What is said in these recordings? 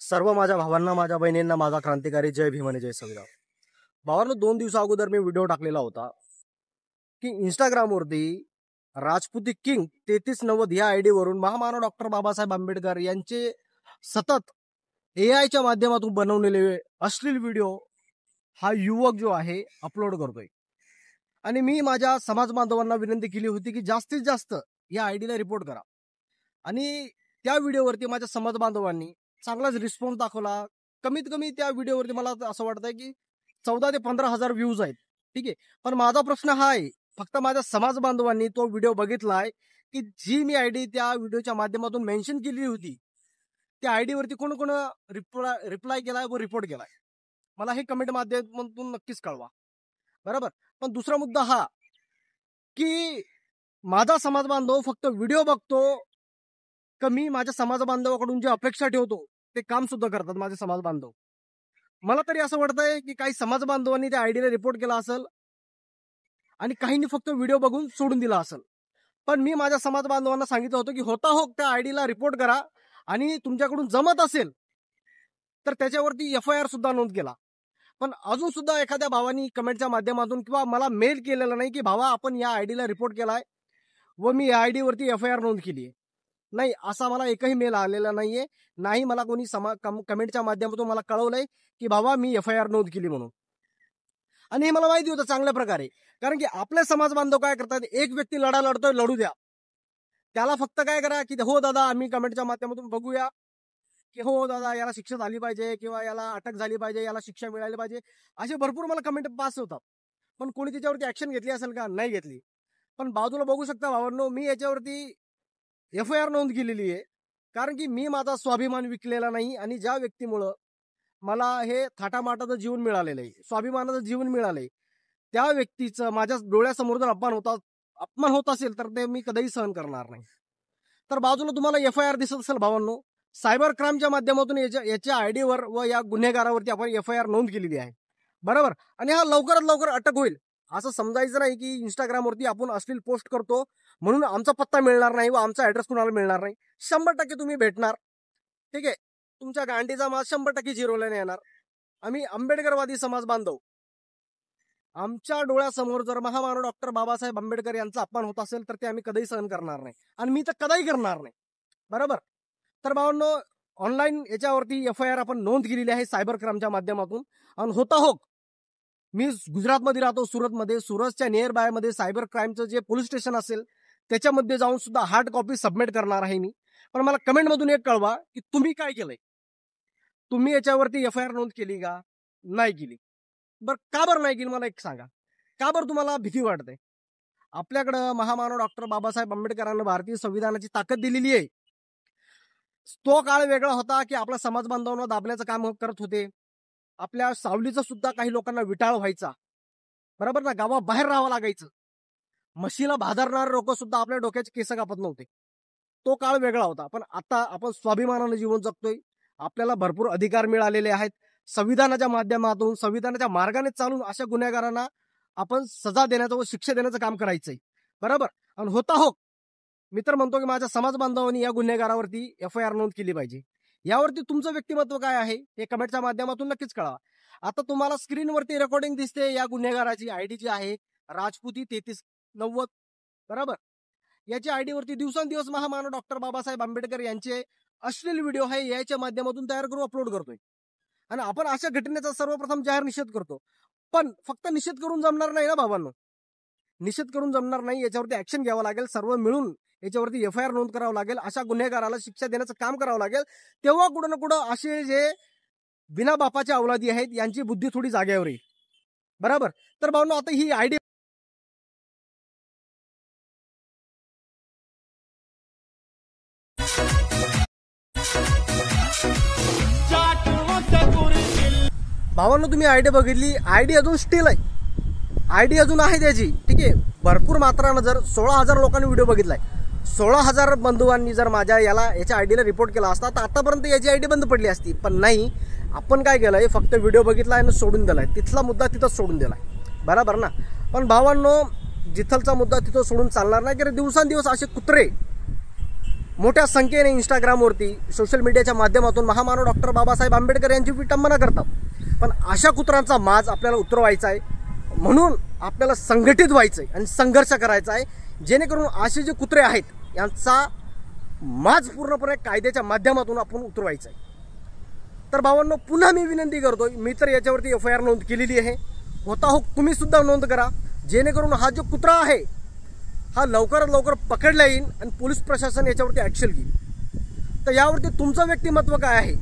सर्व माझ्या भावांना, माझ्या बहिणींना माझा क्रांतिकारी जय भीम आणि जय संविधान. भावांनो, 2 दिवसा अगोदर मी व्हिडिओ टाकलेला होता की इंस्टाग्रामवरती राजपुती किंग 3390 या आयडी वरून महामानव डॉक्टर बाबासाहेब आंबेडकर यांचे सतत एआयच्या माध्यमातून बनवलेले अश्लील व्हिडिओ हा युवक जो आहे अपलोड करतोय. आणि मी माझ्या समाज बांधवांना विनंती केली होती की जास्तीत जास्त या आयडीला रिपोर्ट करा. आणि त्या व्हिडिओवरती माझ्या समाज बांधवांनी चांगलाच रिस्पॉन्स दाखवला. कमीत कमी त्या व्हिडिओवरती मला असं वाटतंय की 14 ते 15 हजार व्ह्यूज आहेत. ठीक आहे, पण माझा प्रश्न हा आहे, फक्त माझ्या समाज बांधवांनी तो व्हिडिओ बघितलाय की जी मी आयडी त्या व्हिडिओच्या माध्यमातून मेन्शन केली होती त्या आयडीवरती कोण कोण रिप्लाय केलाय व रिपोर्ट केलाय. मला हे कमेंट माध्यमातून नक्कीच कळवा. बरोबर. पण दुसरा मुद्दा हा की माझा समाज बांधव फक्त व्हिडिओ बघतो का मी माझ्या समाज बांधवाकडून जे अपेक्षा ठेवतो ते काम सुद्धा करतात माझे समाज बांधव. मला तरी असं वाटतंय की काही समाज बांधवांनी त्या आयडीला रिपोर्ट केला असेल आणि काहींनी फक्त व्हिडिओ बघून सोडून दिला असेल. पण मी माझ्या समाज बांधवांना सांगितलं होतं की होता हो त्या आयडीला रिपोर्ट करा आणि तुमच्याकडून जमत असेल तर त्याच्यावरती FIR सुद्धा नोंद केला. पण अजून सुद्धा एखाद्या भावानी कमेंटच्या माध्यमातून किंवा मला मेल केलेला नाही की भावा आपण या आयडीला रिपोर्ट केलाय व मी या आयडीवरती FIR नोंद केली आहे. नाही, असा मला एकही मेल आलेला नाहीये. नाही मला कोणी कमेंटच्या माध्यमातून मला कळवलंय की बाबा मी FIR नोंद केली म्हणून. आणि हे मला माहिती होतं चांगल्या प्रकारे, कारण की आपले समाज बांधव काय करतात, एक व्यक्ती लढतोय, लढू द्या. त्याला फक्त काय करा की हो दादा आम्ही कमेंटच्या माध्यमातून बघूया की हो दादा याला शिक्षा झाली पाहिजे किंवा याला अटक झाली पाहिजे, याला शिक्षा मिळाली पाहिजे, असे भरपूर मला कमेंट पास होतात. पण कोणी त्याच्यावरती ऍक्शन घेतली असेल का? नाही घेतली. पण बाजूला बघू शकता भावांनो, मी याच्यावरती FIR नोंद केलेली आहे, कारण की मी माझा स्वाभिमान विकलेला नाही. आणि ज्या व्यक्तीमुळं मला हे थाटामाटाचं जीवन मिळालेलं आहे, स्वाभिमानाचं जीवन मिळालंय, त्या व्यक्तीचं माझ्या डोळ्यासमोर जर अपमान होत असेल तर ते मी कधीही सहन करणार नाही. तर बाजूला तुम्हाला FIR दिसत असेल भावांनो, सायबर क्राईमच्या माध्यमातून याच्या आयडीवर व या गुन्हेगारावरती आपण FIR नोंद केलेली आहे. बरोबर. आणि हा लवकरात लवकर अटक होईल. असं समजायचं नाही की इंस्टाग्रामवरती आपण अश्लील पोस्ट करतो म्हणून आमचा पत्ता मिळणार नाही व आमचा ऍड्रेस कुणाला मिळणार नाही. 100% तुम्ही भेटणार. ठीक आहे, तुमच्या गांडीचा मास 100% जिरवल्याने येणार. आम्ही आंबेडकरवादी समाज बांधव, आमच्या डोळ्यासमोर जर महामानव डॉक्टर बाबासाहेब आंबेडकर यांचा अपमान होत असेल तर ते आम्ही कधीही सहन करणार नाही आणि मी तर कधीही करणार नाही. बरोबर. तर भावांनो, ऑनलाईन याच्यावरती FIR आपण नोंद केलेली आहे सायबर क्राईमच्या माध्यमातून. आणि होता हो, मी गुजरातमध्ये राहतो, सुरतमध्ये. सुरतच्या नियर बाय मध्ये सायबर क्राईमचं जे पोलीस स्टेशन असेल त्याच्यामध्ये जाऊन सुद्धा हार्ड कॉपी सबमिट करणार आहे मी. पण मला कमेंटमधून एक कळवा की तुम्ही काय केलंय, तुम्ही याच्यावरती FIR नोंद केली का? नाही केली. बरं, का बरं नाही केली मला एक सांगा. का बरं तुम्हाला भीती वाटते? आपल्याकडं महामानव डॉक्टर बाबासाहेब आंबेडकरांना भारतीय संविधानाची ताकद दिलेली आहे. तो काळ वेगळा होता की आपल्या समाज बांधवांना दाबण्याचं काम करत होते. आपल्या सावलीचं सुद्धा काही लोकांना विटाळ व्हायचा. बरोबर ना, गावाबाहेर राहावं लागायचं. म्हशीला भादरणारे लोक सुद्धा आपल्या डोक्याचे केस कापत नव्हते. तो काळ वेगळा होता. पण आता आपण स्वाभिमानानं जीवन जगतोय. आपल्याला भरपूर अधिकार मिळालेले आहेत. संविधानाच्या माध्यमातून, संविधानाच्या मार्गाने चालून अशा गुन्हेगारांना आपण सजा देण्याचं व शिक्षा देण्याचं काम करायचंय. बरोबर. आणि होता हो, मी तर म्हणतो की माझ्या समाज बांधवांनी या गुन्हेगारावरती FIR नोंद केली पाहिजे. यावरती तुमचं व्यक्तिमत्व काय आहे हे कमेंटच्या माध्यमातून नक्कीच कळवा. आता तुम्हाला स्क्रीनवरती रेकॉर्डिंग दिसते या गुन्हेगाराची आयडी जी आहे राजपुती 3390. बरोबर. याच्या आयडीवरती दिवसेंदिवस महामानव डॉक्टर बाबासाहेब आंबेडकर यांचे अश्लील व्हिडिओ हे याच्या माध्यमातून तयार करून अपलोड करतोय. आणि आपण अशा घटनेचा सर्वप्रथम जाहीर निषेध करतो. पण फक्त निषेध करून जमणार नाही ना भावांनो, निषेध करून जमणार नाही. याच्यावरती ऍक्शन घ्यावं लागेल. सर्व मिळून याच्यावरती FIR नोंद करावं लागेल. अशा गुन्हेगाराला शिक्षा देण्याचं काम करावं लागेल. तेव्हा कुठं ना कुठं असे जे बिना बापाच्या अवलादी आहेत यांची बुद्धी थोडी जागेवर येईल. बरोबर. तर भावांनो, आता ही आयडी भावांनो, तुम्ही आयडी बघितली, आयडी अजून स्टील आहे, आयडी अजून आहे त्याची. ठीक आहे, भरपूर मात्रानं जर 16,000 लोकांनी व्हिडिओ बघितलाय, 16,000 बंधुवांनी जर याच्या आयडीला रिपोर्ट केला असता तर आतापर्यंत याची आयडी बंद पडली असती. पण नाही, आपण काय केलंय, फक्त व्हिडिओ बघितलाय आणि सोडून दिलाय. तिथला मुद्दा तिथंच सोडून दिलाय. बरोबर ना. पण भावांनो, जिथलचा मुद्दा तिथं सोडून चालणार नाही, कारण दिवसांदिवस असे कुत्रे मोठ्या संख्येने इंस्टाग्रामवरती सोशल मीडियाच्या माध्यमातून महामानव डॉक्टर बाबासाहेब आंबेडकर यांची विटंबना करतात। पण अशा कुत्र्यांचा माज आपल्याला उतरवायचा आहे, म्हणून आपल्याला संघटित व्हायचं आहे आणि संघर्ष करायचा आहे, जेणेकरून असे जे कुत्रे आहेत यांचा माज पूर्णपणे कायद्याच्या माध्यमातून आपण उतरवायचा आहे। तर भावांनो, पुन्हा मी विनंती करतोय, मी तर याच्यावरती FIR नोंद केलेली आहे, होता हो तुम्ही सुद्धा नोंद करा, जेणेकरून हा जो कुत्रा आहे हा लवकरात लवकर पकडला येईल आणि पोलीस प्रशासन याच्यावरती ॲक्शन घेईल। तर यावरती तुमचं व्यक्तिमत्व काय आहे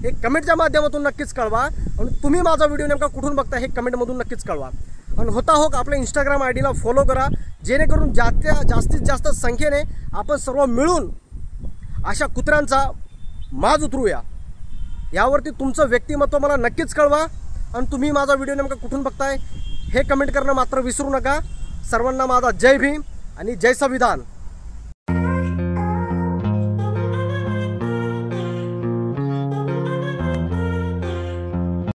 हे कमेंटच्या माध्यमातून नक्कीच कळवा आणि तुम्ही माझा व्हिडिओ नेमका कुठून बघता हे कमेंटमधून नक्कीच कळवा। आणि होता हो आपल्या इंस्टाग्राम आयडीला फॉलो करा, जेणेकरून जास्तीत जास्त संख्येने आपण सर्व मिळून अशा कुत्र्यांचा माज उतरूया। यावरती तुमचं व्यक्तिमत्व मला नक्कीच कळवा आणि तुम्ही माझा व्हिडिओ नेमका कुठून बघताय हे कमेंट करणं मात्र विसरू नका। सर्वांना माझा जय भीम आणि जय संविधान।